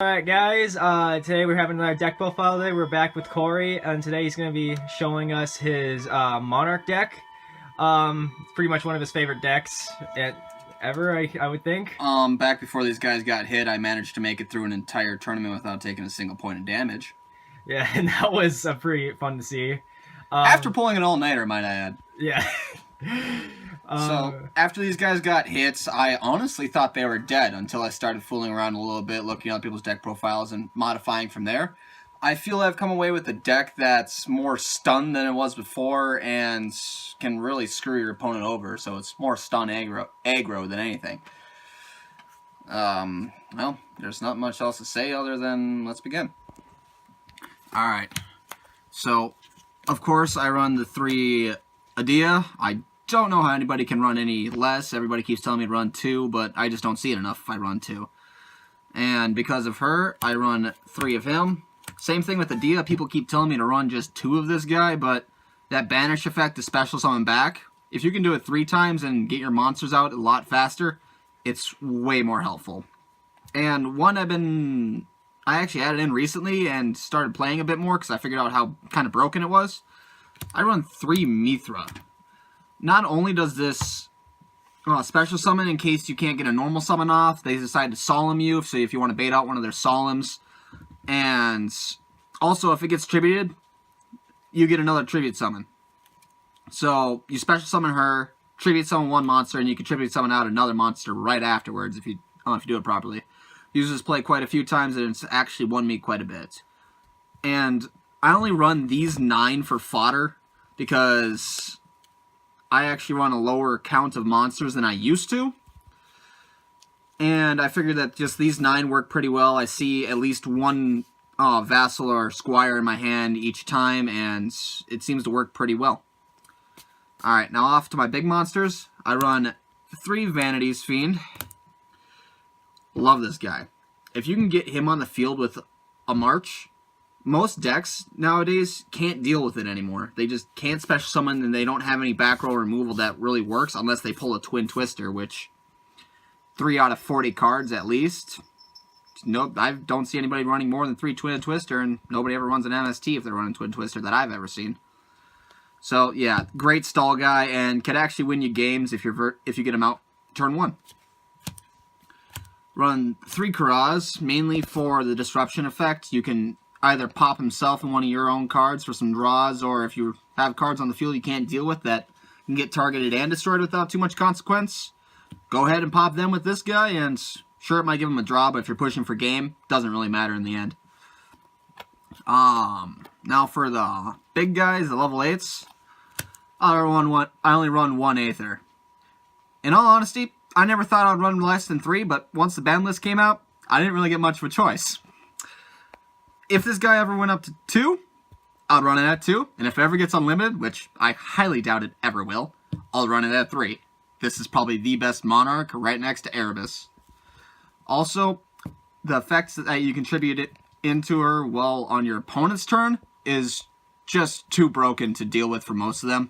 Alright guys, today we're having another deck profile day. We're back with Kory, and today he's going to be showing us his Monarch deck. It's pretty much one of his favorite decks ever, I would think. Back before these guys got hit, I managed to make it through an entire tournament without taking a single point of damage. Yeah, and that was pretty fun to see. After pulling an all-nighter, might I add. Yeah. So, after these guys got hits, I honestly thought they were dead until I started fooling around a little bit, looking at people's deck profiles and modifying from there. I feel I've come away with a deck that's more stunned than it was before and can really screw your opponent over, so it's more stun aggro than anything. Well, there's not much else to say other than let's begin. Alright, so, of course, I run the 3 Yugioh. I don't know how anybody can run any less. Everybody keeps telling me to run 2, but I just don't see it enough if I run 2. And because of her, I run 3 of him. Same thing with the Yugioh. People keep telling me to run just 2 of this guy, but that banish effect to special summon back, if you can do it 3 times and get your monsters out a lot faster, it's way more helpful. And one I actually added in recently and started playing a bit more because I figured out how kind of broken it was. I run 3 Mithra. Not only does this special summon in case you can't get a normal summon off, they decide to solemn you, so if you want to bait out one of their solemns. And also, if it gets tributed, you get another tribute summon. So, you special summon her, tribute summon one monster, and you can tribute summon out another monster right afterwards if you do it properly. Uses play quite a few times, and it's actually won me quite a bit. And I only run these 9 for fodder, because I actually run a lower count of monsters than I used to. And I figured that just these 9 work pretty well. I see at least one vassal or squire in my hand each time, and it seems to work pretty well. Alright, now off to my big monsters. I run 3 Vanity's Fiend. Love this guy. If you can get him on the field with a march, most decks nowadays can't deal with it anymore. They just can't special summon, and they don't have any back row removal that really works unless they pull a Twin Twister, which 3 out of 40 cards at least. Nope, I don't see anybody running more than 3 Twin Twister, and nobody ever runs an MST if they're running Twin Twister that I've ever seen. So yeah, great stall guy, and can actually win you games if you get him out turn 1. Run 3 Karaz, mainly for the disruption effect. You can either pop himself in one of your own cards for some draws, or if you have cards on the field you can't deal with that can get targeted and destroyed without too much consequence, go ahead and pop them with this guy, and sure, it might give him a draw, but if you're pushing for game, doesn't really matter in the end. Now for the big guys, the level 8s, I only run 1 Aether. In all honesty, I never thought I'd run less than 3, but once the ban list came out, I didn't really get much of a choice. If this guy ever went up to 2, I'd run it at 2. And if it ever gets unlimited, which I highly doubt it ever will, I'll run it at 3. This is probably the best Monarch, right next to Erebus. Also, the effects that you contribute it into her while on your opponent's turn is just too broken to deal with for most of them.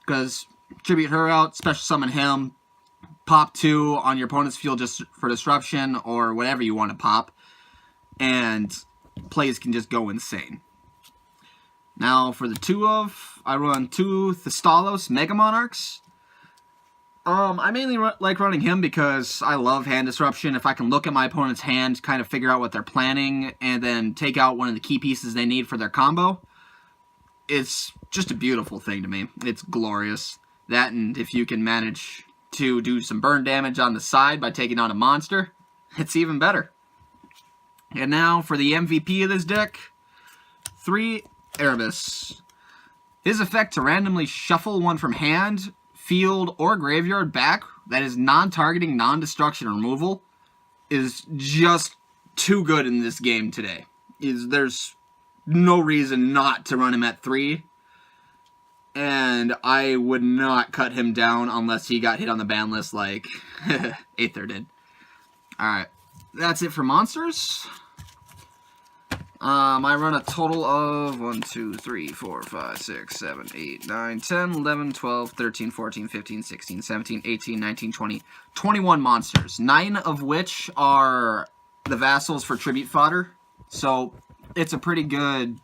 Because tribute her out, special summon him, pop 2 on your opponent's field just for disruption, or whatever you want to pop, and plays can just go insane. Now for the 2 of, I run 2 Thestalos Mega Monarchs. I mainly like running him because I love hand disruption. If I can look at my opponent's hand, kind of figure out what they're planning, and then take out one of the key pieces they need for their combo, it's just a beautiful thing to me. It's glorious. That, and if you can manage to do some burn damage on the side by taking on a monster, it's even better. And now for the MVP of this deck, 3 Erebus. His effect to randomly shuffle one from hand, field, or graveyard back that is non-targeting, non-destruction removal is just too good in this game today. There's no reason not to run him at 3, and I would not cut him down unless he got hit on the ban list like Aether did. Alright, that's it for monsters. I run a total of 1, 2, 3, 4, 5, 6, 7, 8, 9, 10, 11, 12, 13, 14, 15, 16, 17, 18, 19, 20, 21 monsters. 9 of which are the vassals for tribute fodder. So it's a pretty good...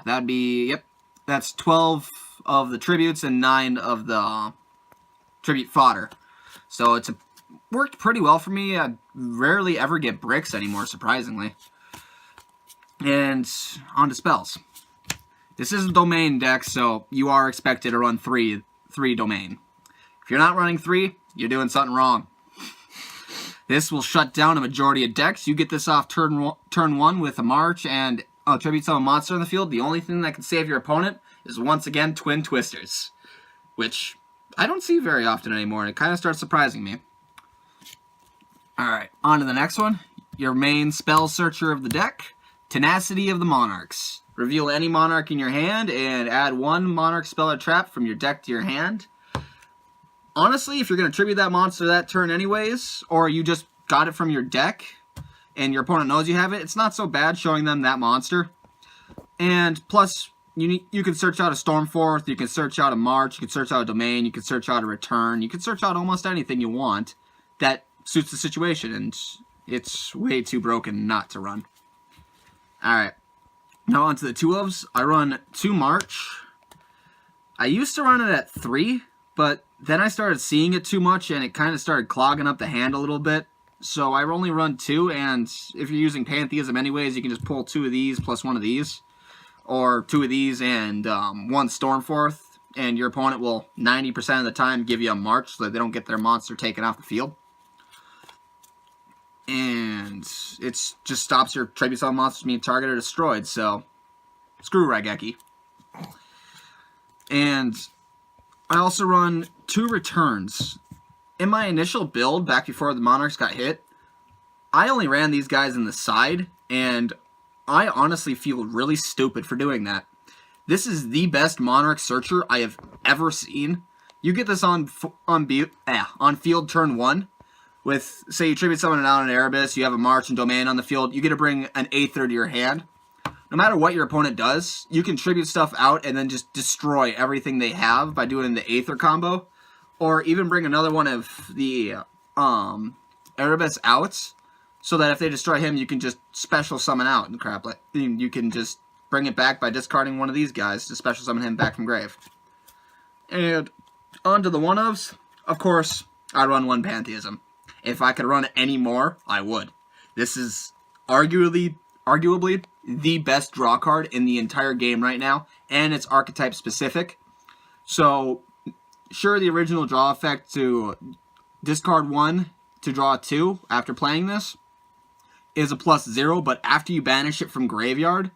That'd be... Yep. That's 12 of the tributes and 9 of the tribute fodder. So it's worked pretty well for me. I rarely ever get bricks anymore, surprisingly. And on to spells. This is a domain deck, so you are expected to run three domain. If you're not running 3, you're doing something wrong. This will shut down a majority of decks. You get this off turn 1 with a march and tribute summon monster in the field. The only thing that can save your opponent is once again Twin Twisters, which I don't see very often anymore, and it kind of starts surprising me. Alright, on to the next one. Your main spell searcher of the deck, Tenacity of the Monarchs. Reveal any monarch in your hand and add 1 monarch spell or trap from your deck to your hand. Honestly, if you're going to tribute that monster that turn anyways, or you just got it from your deck and your opponent knows you have it, it's not so bad showing them that monster. And plus, you can search out a Stormforth, you can search out a March, you can search out a Domain, you can search out a Return, you can search out almost anything you want that suits the situation, and it's way too broken not to run. Alright, now onto the 2-ofs. I run 2 March. I used to run it at 3, but then I started seeing it too much, and it kind of started clogging up the hand a little bit. So I only run 2, and if you're using Pantheism anyways, you can just pull 2 of these plus 1 of these. Or 2 of these and 1 Stormforth, and your opponent will 90% of the time give you a March so that they don't get their monster taken off the field. And it just stops your tribute summon monsters being targeted or destroyed, so screw Raigeki. And I also run 2 returns. In my initial build, back before the Monarchs got hit, I only ran these guys in the side, and I honestly feel really stupid for doing that. This is the best Monarch Searcher I have ever seen. You get this on field turn 1. With, say, you tribute summon out an Erebus, you have a March and Domain on the field, you get to bring an Aether to your hand. No matter what your opponent does, you can tribute stuff out and then just destroy everything they have by doing the Aether combo. Or even bring another one of the Erebus out, so that if they destroy him, you can just special summon out and crap. You can just bring it back by discarding one of these guys to special summon him back from grave. And on to the 1-ofs. Of course, I'd run 1 Pantheism. If I could run any more, I would. This is arguably the best draw card in the entire game right now, and it's archetype specific. So, sure, the original draw effect to discard 1 to draw 2 after playing this is a +0, but after you banish it from graveyard,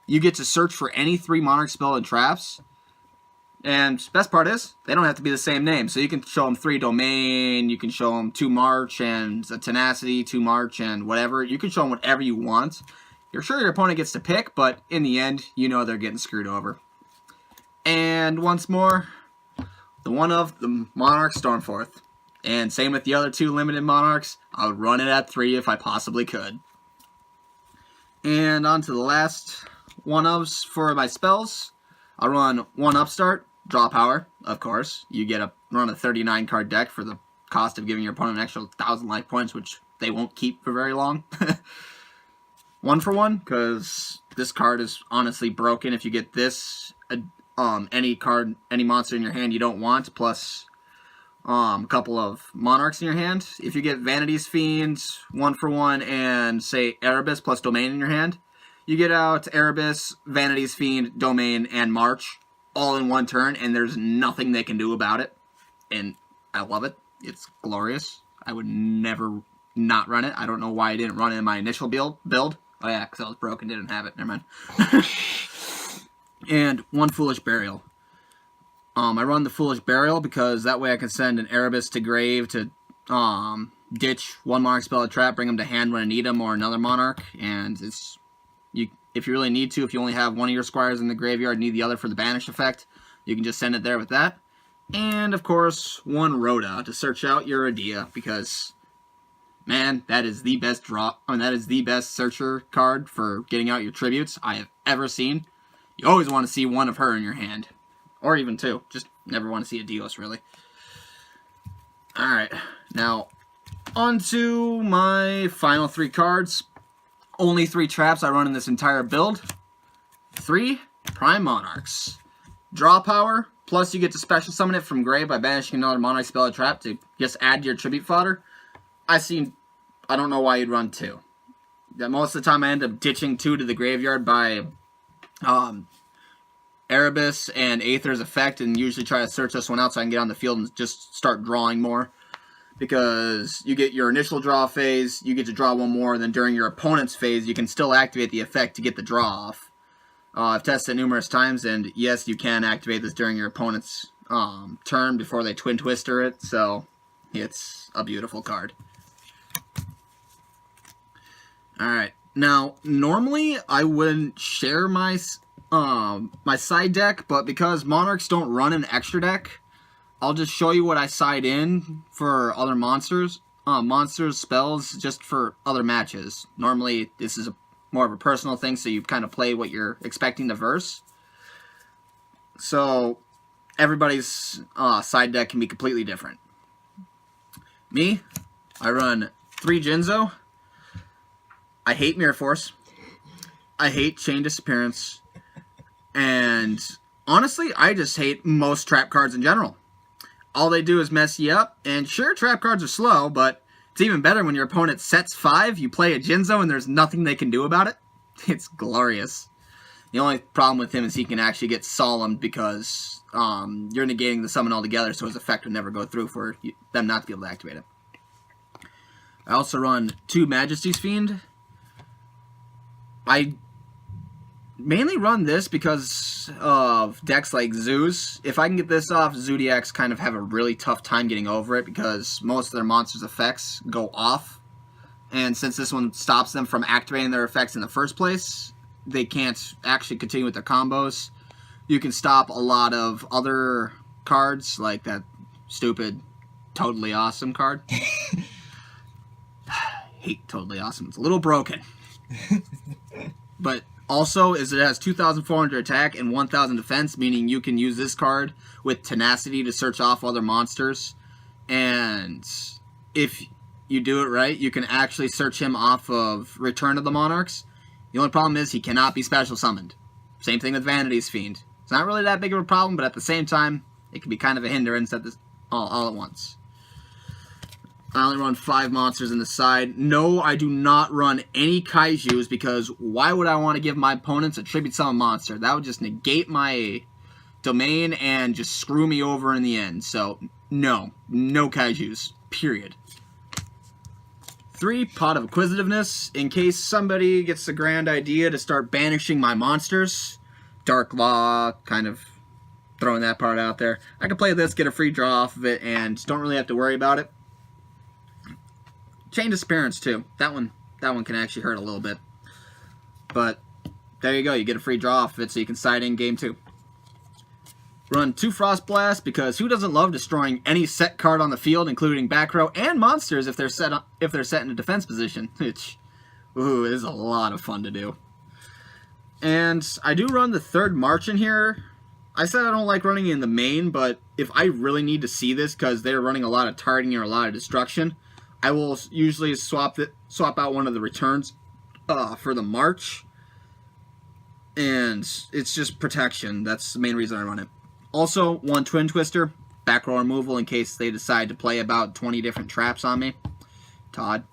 you get to search for any 3 Monarch spell and traps. And best part is, they don't have to be the same name. So you can show them 3 Domain, you can show them 2 March and a Tenacity, 2 March and whatever. You can show them whatever you want. You're sure your opponent gets to pick, but in the end, you know they're getting screwed over. And once more, the 1-of the Monarch Stormforth. And same with the other 2 limited Monarchs. I would run it at 3 if I possibly could. And on to the last 1-ofs for my spells. I'll run 1 Upstart, draw power, of course. You get a run a 39 card deck for the cost of giving your opponent an extra 1,000 life points, which they won't keep for very long. 1 for 1, because this card is honestly broken. If you get this, any monster in your hand you don't want, plus a couple of Monarchs in your hand. If you get Vanity's Fiend, 1 for 1, and say Erebus plus Domain in your hand, you get out Erebus, Vanity's Fiend, Domain, and March all in 1 turn, and there's nothing they can do about it. And I love it. It's glorious. I would never not run it. I don't know why I didn't run it in my initial build. Oh yeah, because I was broken, didn't have it. Never mind. And 1 Foolish Burial. I run the Foolish Burial because that way I can send an Erebus to grave to ditch 1 Monarch spell or trap, bring them to hand when I need them, or another Monarch, and it's... If you really need to, if you only have 1 of your squires in the graveyard, need the other for the banish effect, you can just send it there with that. And, of course, 1 Rhoda to search out your idea, because, man, that is the best that is the best searcher card for getting out your tributes I have ever seen. You always want to see 1 of her in your hand. Or even 2. Just never want to see a Dios, really. Alright, now, On to my final 3 cards. Only 3 traps I run in this entire build. 3 Prime Monarchs. Draw power, plus you get to special summon it from grave by banishing another Monarch spell or trap to just add to your tribute fodder. I don't know why you'd run 2. Most of the time I end up ditching 2 to the graveyard by Erebus and Aether's effect, and usually try to search this one out so I can get on the field and just start drawing more. Because you get your initial draw phase, you get to draw 1 more, and then during your opponent's phase, you can still activate the effect to get the draw off. I've tested it numerous times, and yes, you can activate this during your opponent's turn before they Twin Twister it, so it's a beautiful card. Alright, now, normally I wouldn't share my side deck, but because Monarchs don't run an extra deck, I'll just show you what I side in for other monsters, spells, just for other matches. Normally, this is more of a personal thing, so you kind of play what you're expecting to verse. So, everybody's side deck can be completely different. Me, I run 3 Jinzo. I hate Mirror Force. I hate Chain Disappearance. And, honestly, I just hate most trap cards in general. All they do is mess you up, and sure, trap cards are slow, but it's even better when your opponent sets 5, you play a Jinzo, and there's nothing they can do about it. It's glorious. The only problem with him is he can actually get solemned because you're negating the summon altogether, so his effect would never go through for them not to be able to activate it. I also run 2 Majesty's Fiend. I mainly run this because of decks like Zeus. If I can get this off, Zodiacs kind of have a really tough time getting over it because most of their monsters' effects go off. And since this one stops them from activating their effects in the first place, they can't actually continue with their combos. You can stop a lot of other cards, like that stupid Totally Awesome card. Hate Totally Awesome. It's a little broken. But also, is it has 2,400 attack and 1,000 defense, meaning you can use this card with tenacity to search off other monsters. And if you do it right, you can actually search him off of Return of the Monarchs. The only problem is he cannot be special summoned. Same thing with Vanity's Fiend. It's not really that big of a problem, but at the same time, it can be kind of a hindrance at this all at once. I only run 5 monsters in the side. No, I do not run any Kaijus because why would I want to give my opponents a tribute summon monster? That would just negate my domain and just screw me over in the end. So, no Kaijus. Period. 3, Pot of Acquisitiveness. In case somebody gets the grand idea to start banishing my monsters. Dark Law, kind of throwing that part out there. I can play this, get a free draw off of it, and don't really have to worry about it. Chain Disappearance too. That one can actually hurt a little bit. But there you go. You get a free draw off of it, so you can side in game 2. Run 2 Frost Blast because who doesn't love destroying any set card on the field, including back row and monsters if they're set in a defense position, which is a lot of fun to do. And I do run the 3rd March in here. I said I don't like running in the main, but if I really need to see this because they're running a lot of targeting or a lot of destruction, I will usually swap out one of the returns for the March. And it's just protection. That's the main reason I run it. Also, 1 Twin Twister, back row removal in case they decide to play about 20 different traps on me. Todd.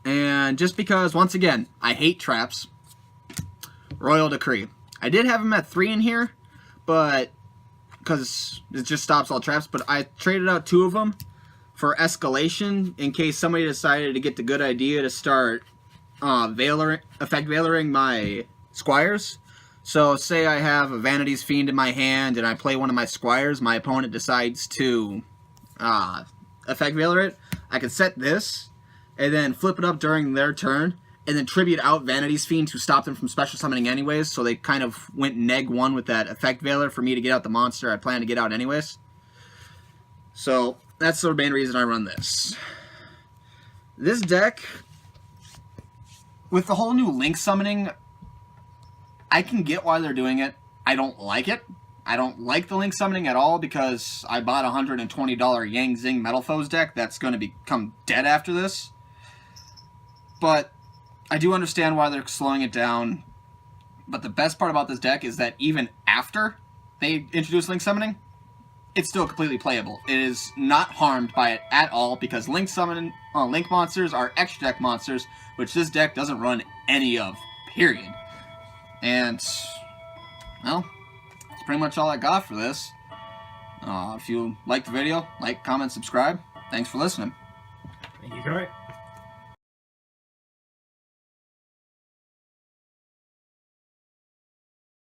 And just because, once again, I hate traps, Royal Decree. I did have him at 3 in here, but because it just stops all traps, but I traded out 2 of them for escalation in case somebody decided to get the good idea to start effect veiling my squires. So say I have a Vanity's Fiend in my hand and I play one of my squires, my opponent decides to effect veiler it. I can set this and then flip it up during their turn and then tribute out Vanity's Fiend to stop them from special summoning anyways, so they kind of went neg-1 with that effect veiler for me to get out the monster I plan to get out anyways. So that's the main reason I run this. This deck, with the whole new Link summoning, I can get why they're doing it. I don't like it, I don't like the Link Summoning at all because I bought a $120 Yang Zing Metal Foes deck that's going to become dead after this. But I do understand why they're slowing it down. But the best part about this deck is that even after they introduce Link Summoning, it's still completely playable. It is not harmed by it at all because Link monsters are extra deck monsters, which this deck doesn't run any of, period. And, well, that's pretty much all I got for this. If you liked the video, like, comment, subscribe. Thanks for listening. Thank you, Kory.